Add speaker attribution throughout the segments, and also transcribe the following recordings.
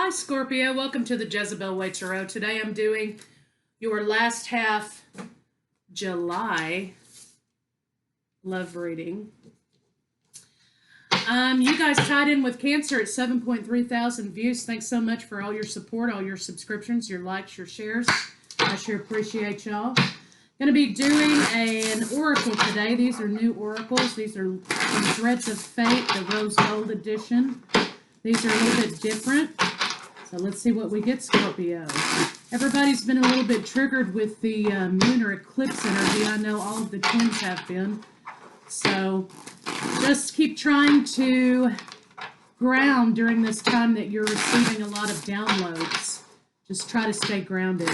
Speaker 1: Hi Scorpio, welcome to the Jezebel Way Tarot. Today I'm doing your last half July love reading. You guys tied in with Cancer at 7.3 thousand views. Thanks so much for all your support, all your subscriptions, your likes, your shares. I sure appreciate y'all. Going to be doing an oracle today. These are new oracles. These are from Threads of Fate, the Rose Gold edition. These are a little bit different. So let's see what we get, Scorpio. Everybody's been a little bit triggered with the lunar eclipse energy. I know all of the twins have been. So just keep trying to ground during this time that you're receiving a lot of downloads. Just try to stay grounded.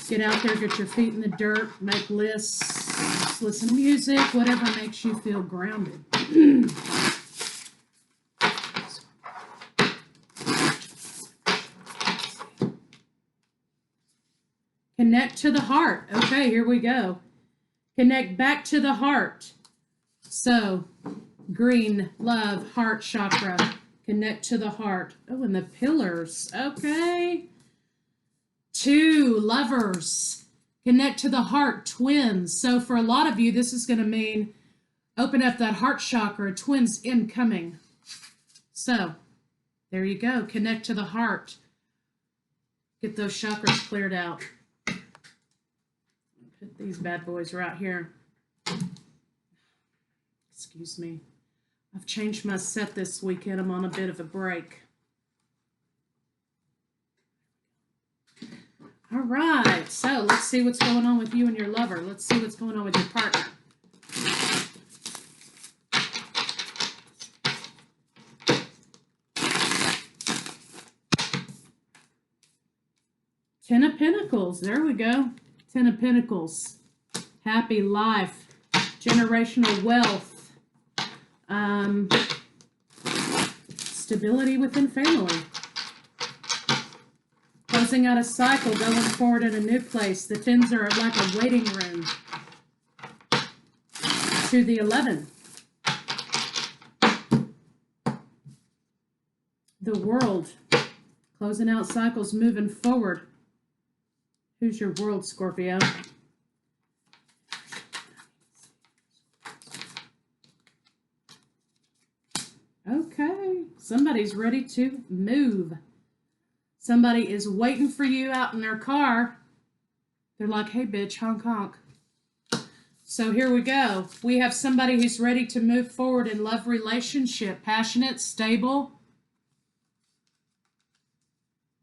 Speaker 1: Get out there, get your feet in the dirt, make lists, listen to music, whatever makes you feel grounded. Connect to the heart. Okay, here we go. Connect back to the heart. So, green, love, heart chakra. Connect to the heart. Oh, and the pillars. Okay. 2, lovers. Connect to the heart, twins. So for a lot of you, this is going to mean open up that heart chakra, twins incoming. So, there you go. Connect to the heart. Get those chakras cleared out. Put these bad boys right here. Excuse me. I've changed my set this weekend. I'm on a bit of a break. All right. So let's see what's going on with you and your lover. Let's see what's going on with your partner. Ten of Pentacles. There we go. 10 of Pentacles, happy life, generational wealth, stability within family, closing out a cycle, going forward in a new place. The 10s are like a waiting room. To the 11. The World, closing out cycles, moving forward. Who's your world, Scorpio? Okay, somebody's ready to move. Somebody is waiting for you out in their car. They're like, hey, bitch, honk, honk. So here we go. We have somebody who's ready to move forward in love relationship. Passionate, stable.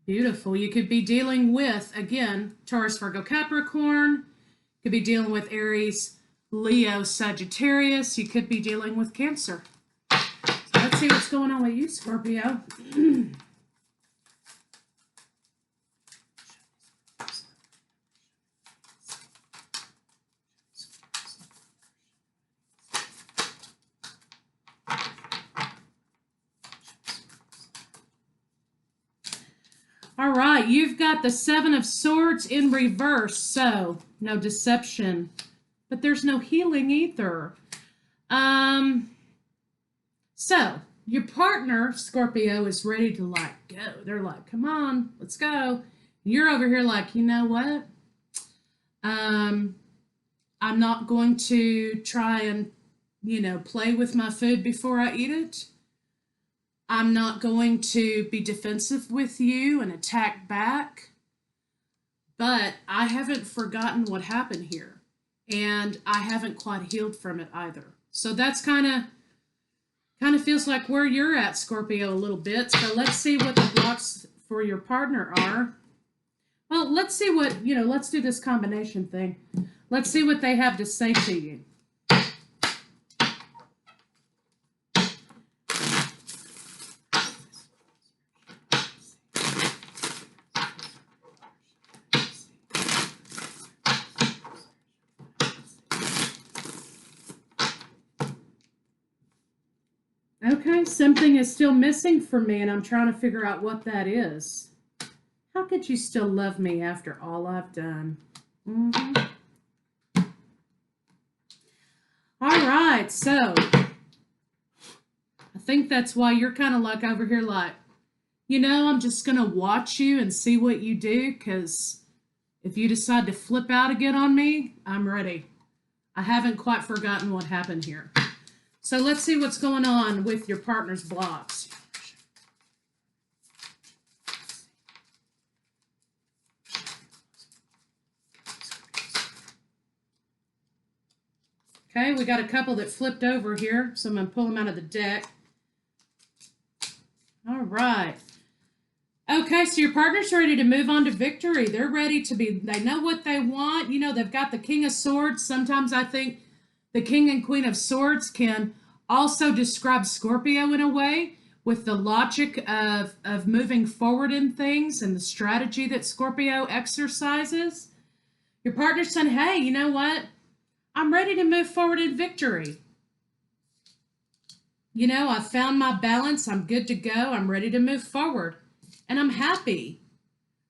Speaker 1: Beautiful. You could be dealing with, again, Taurus, Virgo, Capricorn. Could be dealing with Aries, Leo, Sagittarius. You could be dealing with Cancer. So let's see what's going on with you, Scorpio. All right, you've got the 7 of Swords in reverse, so no deception, but there's no healing either. So your partner, Scorpio, is ready to like go. They're like, come on, let's go. You're over here like, you know what? I'm not going to try and, play with my food before I eat it. I'm not going to be defensive with you and attack back, but I haven't forgotten what happened here, and I haven't quite healed from it either. So that's kind of feels like where you're at, Scorpio, a little bit. So let's see what the blocks for your partner are. Well, let's see what, let's do this combination thing. Let's see what they have to say to you. Okay, something is still missing for me, and I'm trying to figure out what that is. How could you still love me after all I've done? All right, so I think that's why you're kind of like over here like, you know, I'm just going to watch you and see what you do, because if you decide to flip out again on me, I'm ready. I haven't quite forgotten what happened here. So let's see what's going on with your partner's blocks. Okay, we got a couple that flipped over here, so I'm going to pull them out of the deck. All right. Okay, so your partner's ready to move on to victory. They're ready to be, they know what they want. You know, they've got the King of Swords. Sometimes I think the King and Queen of Swords can also describe Scorpio in a way, with the logic of moving forward in things and the strategy that Scorpio exercises. Your partner's saying, hey, you know what? I'm ready to move forward in victory. You know, I found my balance. I'm good to go. I'm ready to move forward. And I'm happy.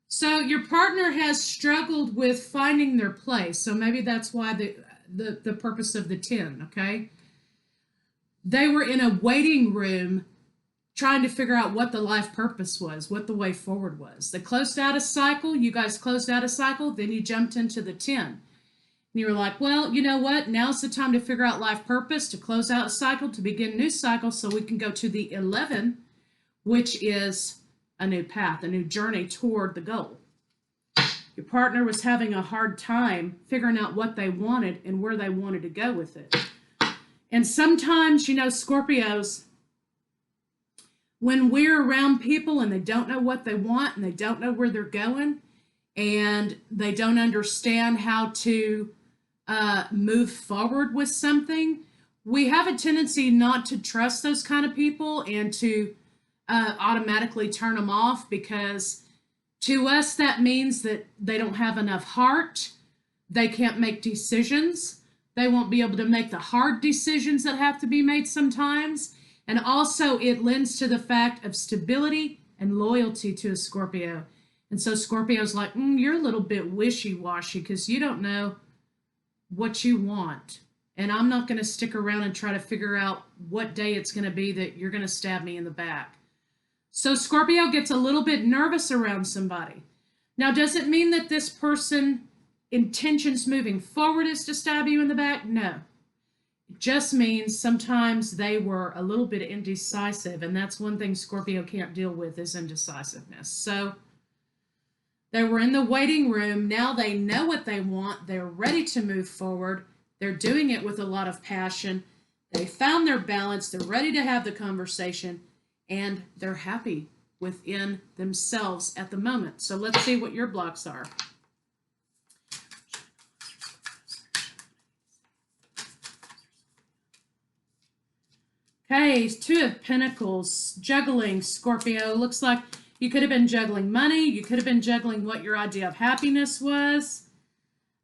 Speaker 1: So your partner has struggled with finding their place. So maybe that's why the purpose of the 10, okay? They were in a waiting room trying to figure out what the life purpose was, what the way forward was. They closed out a cycle. You guys closed out a cycle. Then you jumped into the 10. And you were like, well, you know what? Now's the time to figure out life purpose, to close out a cycle, to begin a new cycle, so we can go to the 11, which is a new path, a new journey toward the goal. Your partner was having a hard time figuring out what they wanted and where they wanted to go with it. And sometimes, you know, Scorpios, when we're around people and they don't know what they want and they don't know where they're going and they don't understand how to move forward with something, we have a tendency not to trust those kind of people and to automatically turn them off, because to us that means that they don't have enough heart, they can't make decisions, they won't be able to make the hard decisions that have to be made sometimes, and also it lends to the fact of stability and loyalty to a Scorpio. And so Scorpio's like, you're a little bit wishy-washy because you don't know what you want, and I'm not going to stick around and try to figure out what day it's going to be that you're going to stab me in the back. So Scorpio gets a little bit nervous around somebody. Now, does it mean that this person intentions moving forward is to stab you in the back? No. It just means sometimes they were a little bit indecisive, and that's one thing Scorpio can't deal with, is indecisiveness. So they were in the waiting room. Now they know what they want. They're ready to move forward. They're doing it with a lot of passion. They found their balance. They're ready to have the conversation, and they're happy within themselves at the moment. So let's see what your blocks are. Okay, 2 of Pentacles, juggling, Scorpio. Looks like you could have been juggling money. You could have been juggling what your idea of happiness was.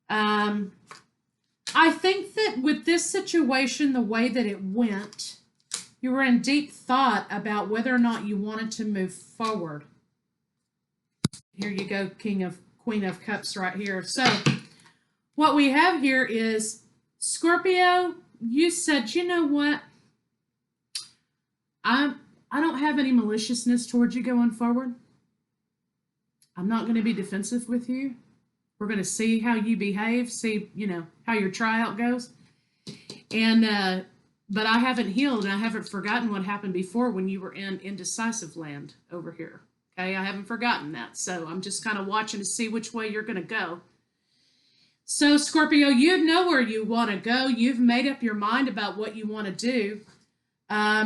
Speaker 1: I think that with this situation, the way that it went, you were in deep thought about whether or not you wanted to move forward. Here you go, Queen of Cups right here. So what we have here is Scorpio, you said, you know what? I don't have any maliciousness towards you going forward. I'm not going to be defensive with you. We're going to see how you behave, see, you know, how your tryout goes. And, but I haven't healed, and I haven't forgotten what happened before when you were in indecisive land over here. Okay, I haven't forgotten that. So I'm just kind of watching to see which way you're going to go. So Scorpio, you know where you want to go. You've made up your mind about what you want to do.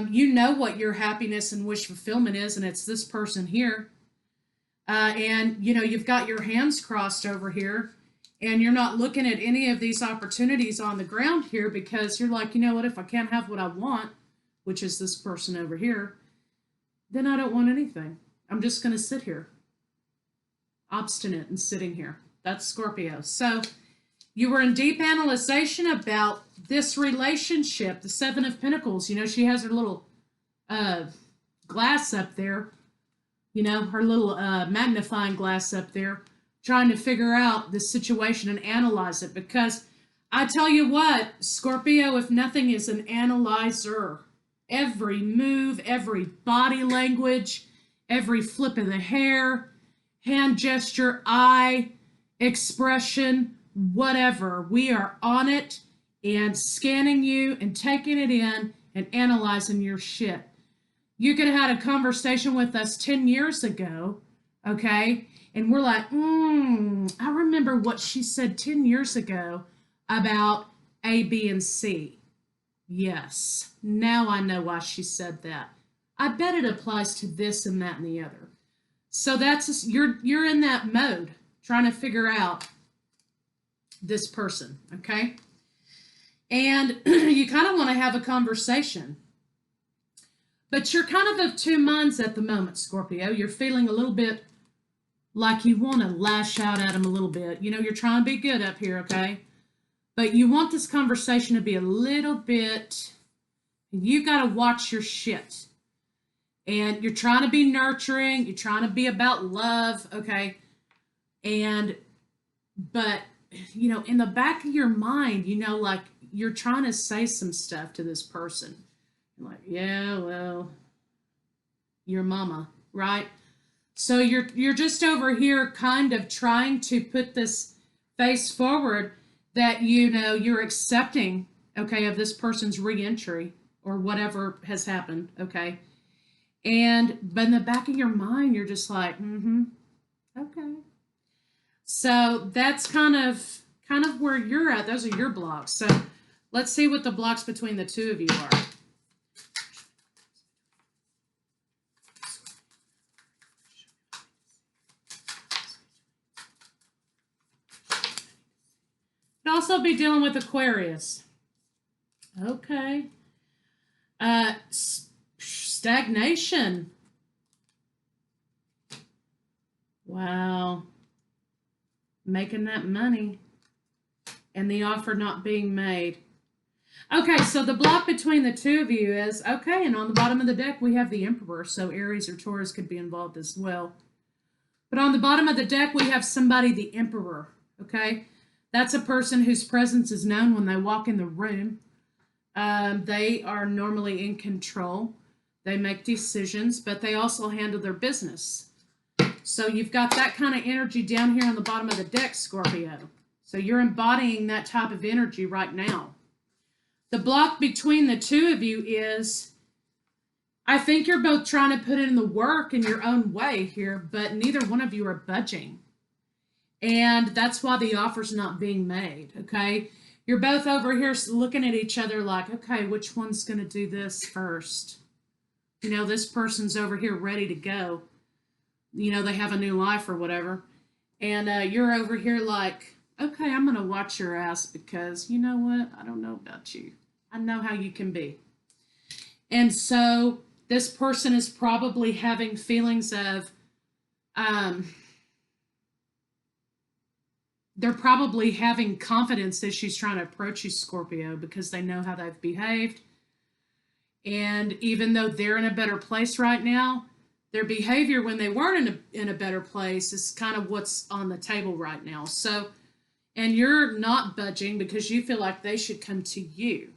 Speaker 1: You know what your happiness and wish fulfillment is, and it's this person here. And, you know, you've got your hands crossed over here, and you're not looking at any of these opportunities on the ground here because you're like, you know what, if I can't have what I want, which is this person over here, then I don't want anything. I'm just going to sit here, obstinate and sitting here. That's Scorpio. So you were in deep analyzation about this relationship, the 7 of Pentacles. You know, she has her little glass up there, you know, her little magnifying glass up there, trying to figure out the situation and analyze it. Because I tell you what, Scorpio, if nothing, is an analyzer. Every move, every body language, every flip of the hair, hand gesture, eye expression, whatever. We are on it and scanning you and taking it in and analyzing your shit. You could have had a conversation with us 10 years ago, okay? And we're like, I remember what she said 10 years ago about A, B, and C. Yes, now I know why she said that. I bet it applies to this and that and the other. So that's you're in that mode, trying to figure out this person, okay? And you kind of want to have a conversation. But you're kind of 2 minds at the moment, Scorpio. You're feeling a little bit like you want to lash out at him a little bit. You know, you're trying to be good up here, okay? But you want this conversation to be a little bit, you got to watch your shit. And you're trying to be nurturing. You're trying to be about love, okay? But, you know, in the back of your mind, you know, like you're trying to say some stuff to this person. You're like, yeah, well, your mama, right? So you're just over here kind of trying to put this face forward that, you know, you're accepting, okay, of this person's re-entry or whatever has happened, okay? But in the back of your mind, you're just like, okay. So that's kind of where you're at. Those are your blocks. So let's see what the blocks between the two of you are. Could also be dealing with Aquarius. Okay. Stagnation. Wow. Making that money and the offer not being made. Okay, so the block between the two of you is, okay, and on the bottom of the deck we have the Emperor, so Aries or Taurus could be involved as well. But on the bottom of the deck we have somebody, the Emperor, okay? That's a person whose presence is known when they walk in the room. They are normally in control. They make decisions, but they also handle their business. So you've got that kind of energy down here on the bottom of the deck, Scorpio. So you're embodying that type of energy right now. The block between the two of you is, I think you're both trying to put in the work in your own way here, but neither one of you are budging. And that's why the offer's not being made, okay? You're both over here looking at each other like, okay, which one's going to do this first? You know, this person's over here ready to go. You know, they have a new life or whatever. And you're over here like, okay, I'm going to watch your ass because, you know what? I don't know about you. I know how you can be. And so this person is probably having feelings of, they're probably having confidence that she's trying to approach you, Scorpio, because they know how they've behaved. And even though they're in a better place right now, their behavior when they weren't in a better place is kind of what's on the table right now. So, and you're not budging because you feel like they should come to you.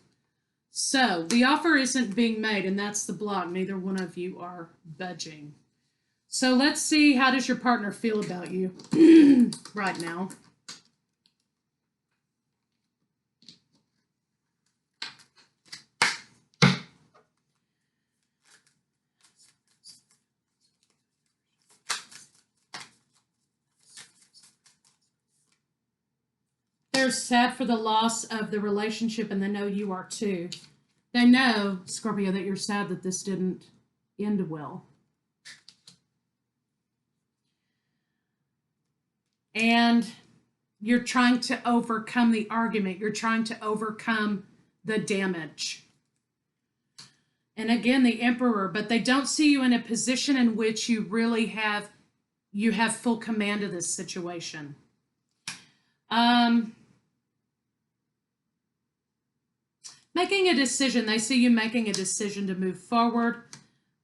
Speaker 1: So the offer isn't being made, and that's the block. Neither one of you are budging. So let's see, how does your partner feel about you right now? They're sad for the loss of the relationship, and they know you are too. They know, Scorpio, that you're sad that this didn't end well. And you're trying to overcome the argument. You're trying to overcome the damage. And again, the Emperor, but they don't see you in a position in which you really have full command of this situation. Making a decision. They see you making a decision to move forward,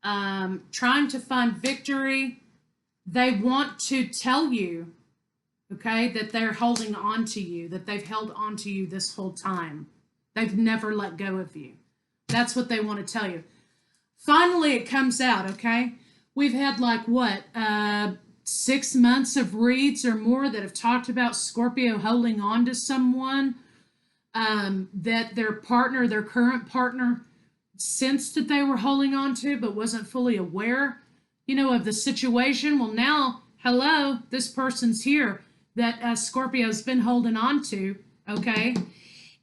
Speaker 1: trying to find victory. They want to tell you, okay, that they're holding on to you, that they've held on to you this whole time. They've never let go of you. That's what they want to tell you. Finally, it comes out, okay? We've had like what, 6 months of reads or more that have talked about Scorpio holding on to someone that their partner, their current partner, sensed that they were holding on to, but wasn't fully aware, of the situation. Well, now, hello, this person's here that Scorpio's been holding on to, okay?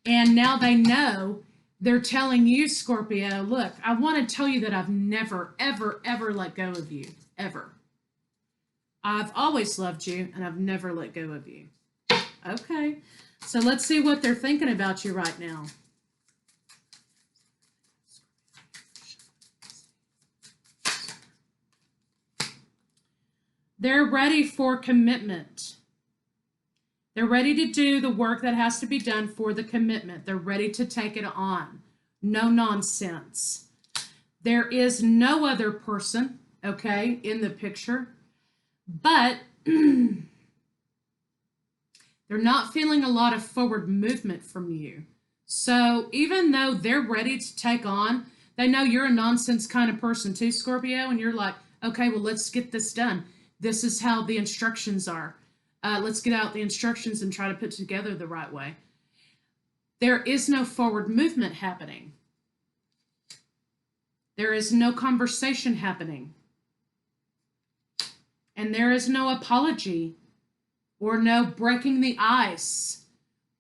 Speaker 1: And now they know. They're telling you, Scorpio, look, I want to tell you that I've never, ever, ever let go of you, ever. I've always loved you, and I've never let go of you. Okay, so let's see what they're thinking about you right now. They're ready for commitment. They're ready to do the work that has to be done for the commitment. They're ready to take it on. No nonsense. There is no other person, okay, in the picture, but they're not feeling a lot of forward movement from you. So even though they're ready to take on, they know you're a nonsense kind of person too, Scorpio, and you're like, okay, well, let's get this done. This is how the instructions are. Let's get out the instructions and try to put together the right way. There is no forward movement happening. There is no conversation happening. And there is no apology or no breaking the ice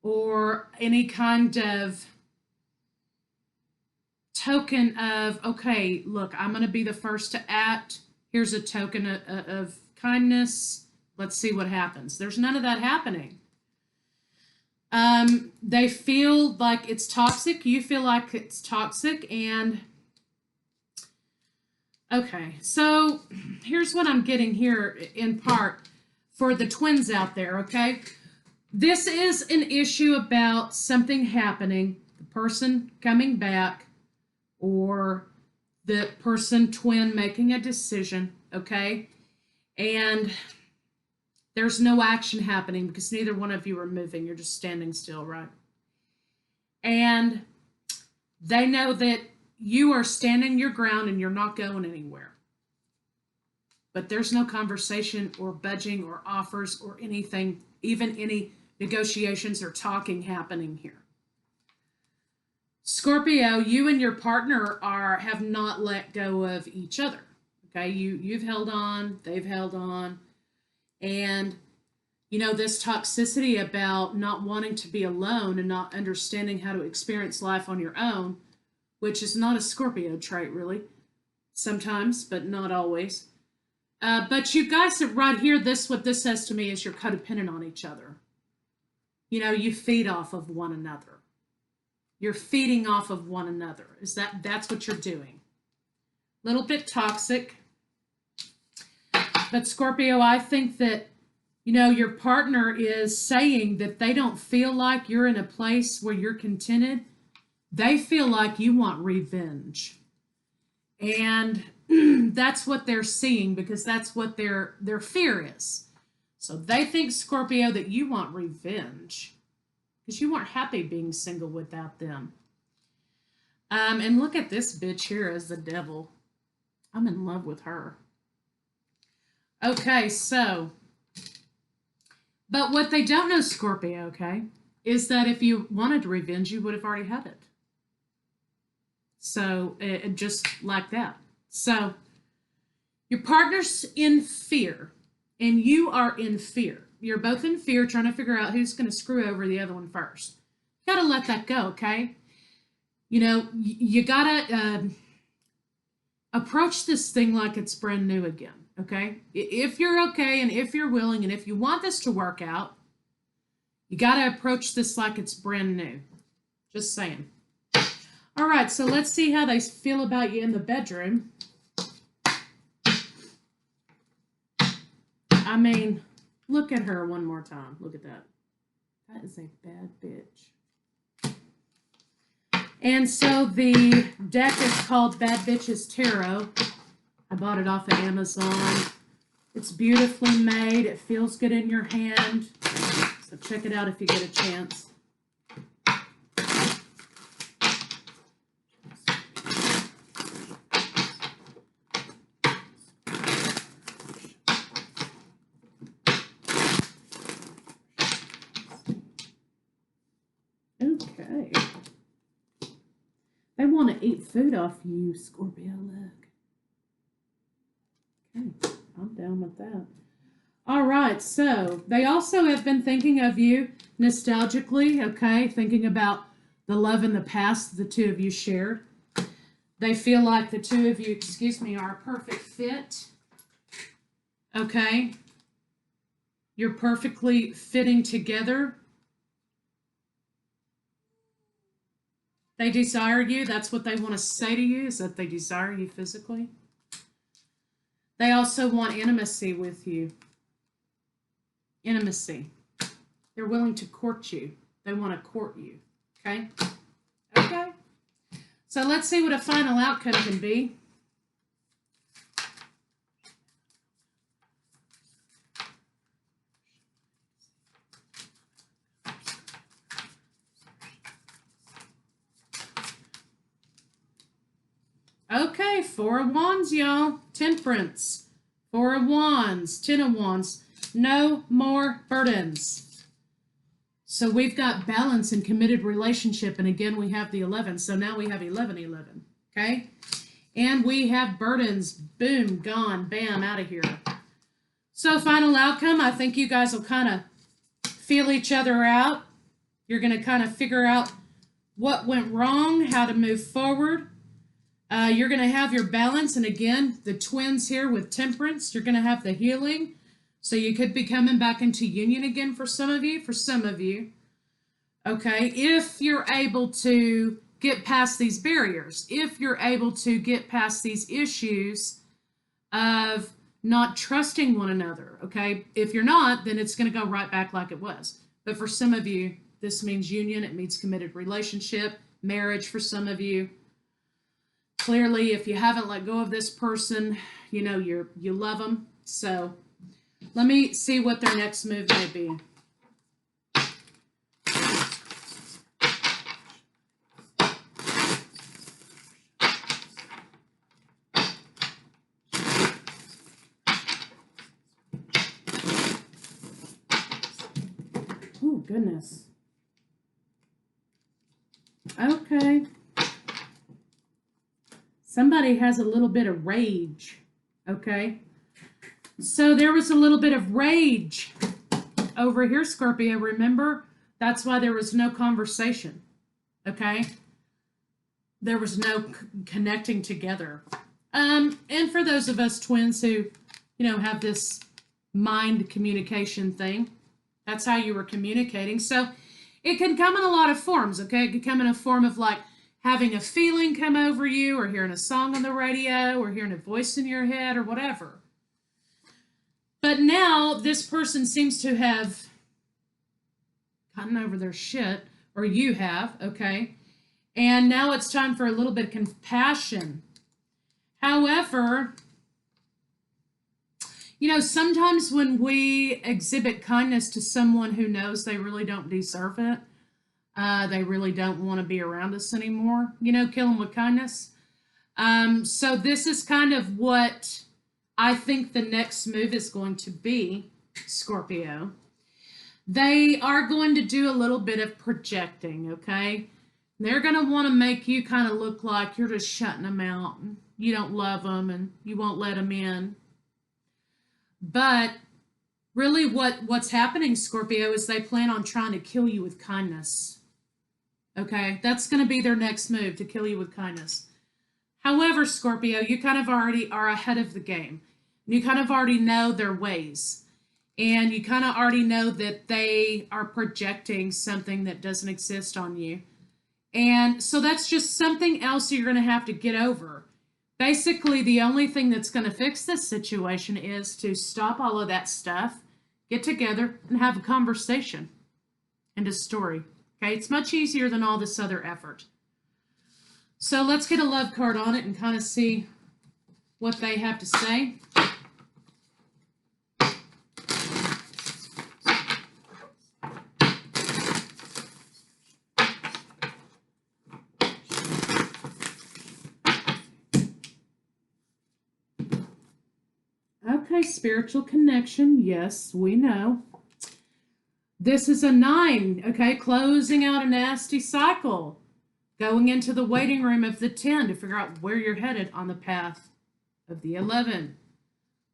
Speaker 1: or any kind of token of, okay, look, I'm going to be the first to act. Here's a token of kindness. Let's see what happens. There's none of that happening. They feel like it's toxic. You feel like it's toxic. And okay, so here's what I'm getting here in part for the twins out there, okay? This is an issue about something happening, the person coming back, or the person twin making a decision, okay? And there's no action happening because neither one of you are moving. You're just standing still, right? And they know that you are standing your ground and you're not going anywhere. But there's no conversation or budging or offers or anything, even any negotiations or talking happening here. Scorpio, you and your partner have not let go of each other. Okay, you've held on, they've held on. And, this toxicity about not wanting to be alone and not understanding how to experience life on your own, which is not a Scorpio trait, really. Sometimes, but not always. But you guys right here, what this says to me is you're codependent on each other. You feed off of one another. You're feeding off of one another. That's what you're doing. A little bit toxic. But Scorpio, I think that, your partner is saying that they don't feel like you're in a place where you're contented. They feel like you want revenge. And that's what they're seeing because that's what their fear is. So they think, Scorpio, that you want revenge because you weren't happy being single without them. And look at this bitch here as the devil. I'm in love with her. Okay, so, but what they don't know, Scorpio, okay, is that if you wanted revenge, you would have already had it. So, just like that. So, your partner's in fear, and you are in fear. You're both in fear, trying to figure out who's going to screw over the other one first. You got to let that go, okay? You got to approach this thing like it's brand new again. Okay, if you're okay and if you're willing and if you want this to work out, you got to approach this like it's brand new. Just saying. All right, so let's see how they feel about you in the bedroom. I mean, look at her one more time. Look at that. That is a bad bitch. And so the deck is called Bad Bitches Tarot. I bought it off of Amazon. It's beautifully made. It feels good in your hand. So check it out if you get a chance. want to eat food off you, Scorpio. Look. Okay, I'm down with that. All right, so they also have been thinking of you nostalgically, okay, thinking about the love in the past the two of you shared. They feel like the two of you, are a perfect fit, okay? You're perfectly fitting together. They desire you. That's what they want to say to you, is that they desire you physically. They also want intimacy with you. Intimacy. They're willing to court you. They want to court you. Okay? Okay. So let's see what a final outcome can be. Okay, 4 of Wands, y'all. Temperance. 4 of Wands. 10 of Wands. No more burdens. So we've got balance and committed relationship. And again, we have the 11. So now we have 11, 11. Okay? And we have burdens. Boom, gone, bam, out of here. So final outcome, I think you guys will kind of feel each other out. You're going to kind of figure out what went wrong, how to move forward. You're going to have your balance. And again, the twins here with temperance, you're going to have the healing. So you could be coming back into union again for some of you. Okay, if you're able to get past these barriers, if you're able to get past these issues of not trusting one another, okay? If you're not, then it's going to go right back like it was. But for some of you, this means union. It means committed relationship, marriage for some of you. Clearly, if you haven't let go of this person, you know you love them. So let me see what their next move may be. Oh, goodness. Okay. Somebody has a little bit of rage, okay? So there was a little bit of rage over here, Scorpio. Remember, that's why there was no conversation, okay? There was no connecting together. And for those of us twins who, have this mind communication thing, that's how you were communicating. So it can come in a lot of forms, okay? It could come in a form of like having a feeling come over you, or hearing a song on the radio, or hearing a voice in your head, or whatever. But now this person seems to have gotten over their shit, or you have, okay? And now it's time for a little bit of compassion. However, sometimes when we exhibit kindness to someone who knows they really don't deserve it, they really don't want to be around us anymore, kill them with kindness. So this is kind of what I think the next move is going to be, Scorpio. They are going to do a little bit of projecting, okay? They're going to want to make you kind of look like you're just shutting them out, and you don't love them, and you won't let them in. But really what's happening, Scorpio, is they plan on trying to kill you with kindness. Okay? That's going to be their next move, to kill you with kindness. However, Scorpio, you kind of already are ahead of the game. You kind of already know their ways. And you kind of already know that they are projecting something that doesn't exist on you. And so that's just something else you're going to have to get over. Basically, the only thing that's going to fix this situation is to stop all of that stuff, get together, and have a conversation and a story. Okay? It's much easier than all this other effort. So let's get a love card on it and kind of see what they have to say. Okay, spiritual connection. Yes, we know. This is a 9, okay? Closing out a nasty cycle. Going into the waiting room of the 10 to figure out where you're headed on the path of the 11.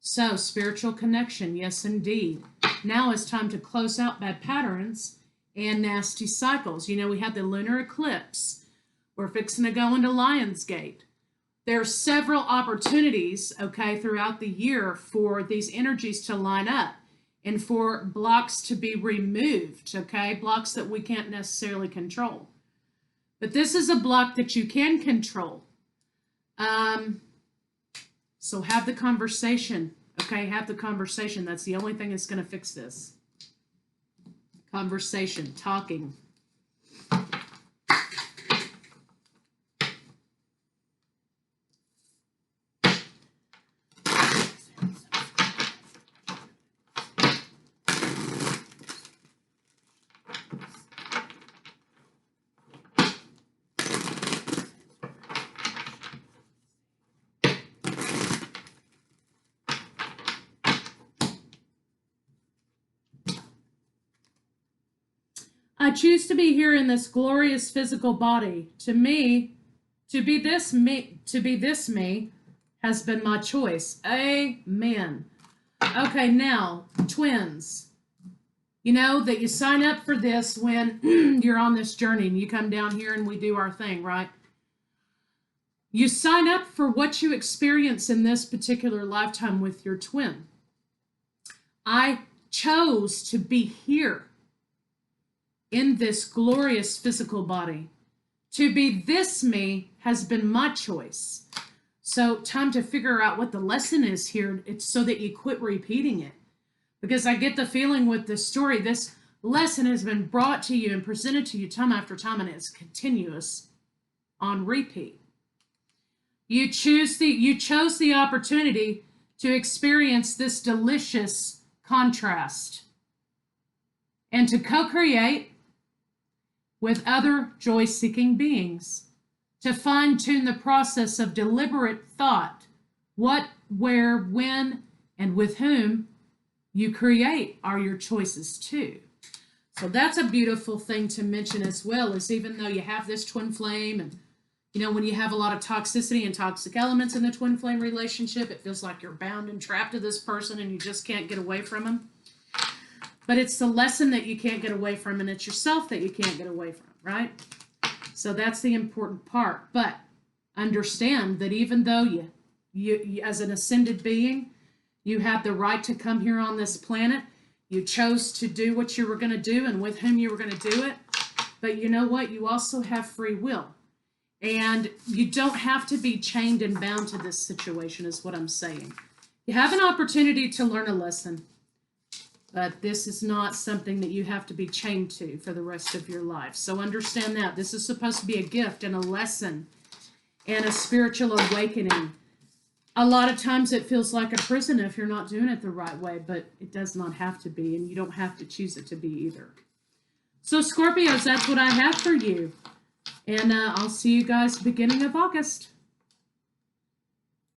Speaker 1: So, spiritual connection, yes indeed. Now it's time to close out bad patterns and nasty cycles. You know, we had the lunar eclipse. We're fixing to go into Lionsgate. There are several opportunities, okay, throughout the year for these energies to line up and for blocks to be removed, okay, blocks that we can't necessarily control. But this is a block that you can control. So have the conversation, okay? Have the conversation. That's the only thing that's going to fix this. Conversation, talking. I choose to be here in this glorious physical body. To me, to be this me has been my choice. Amen. Okay, now, twins. You know that you sign up for this when you're on this journey and you come down here and we do our thing, right? You sign up for what you experience in this particular lifetime with your twin. I chose to be here in this glorious physical body. To be this me has been my choice. So time to figure out what the lesson is here. It's so that you quit repeating it. Because I get the feeling with this story, this lesson has been brought to you and presented to you time after time, and it's continuous on repeat. You chose the opportunity to experience this delicious contrast and to co-create with other joy-seeking beings, to fine-tune the process of deliberate thought, what, where, when, and with whom you create are your choices too. So that's a beautiful thing to mention as well, is even though you have this twin flame, and you know, when you have a lot of toxicity and toxic elements in the twin flame relationship, it feels like you're bound and trapped to this person and you just can't get away from them. But it's the lesson that you can't get away from, and it's yourself that you can't get away from, right? So that's the important part. But understand that even though you as an ascended being, you have the right to come here on this planet, you chose to do what you were going to do and with whom you were going to do it. But you know what? You also have free will. And you don't have to be chained and bound to this situation, is what I'm saying. You have an opportunity to learn a lesson. But this is not something that you have to be chained to for the rest of your life. So understand that. This is supposed to be a gift and a lesson and a spiritual awakening. A lot of times it feels like a prison if you're not doing it the right way, but it does not have to be, and you don't have to choose it to be either. So Scorpios, that's what I have for you. And I'll see you guys beginning of August.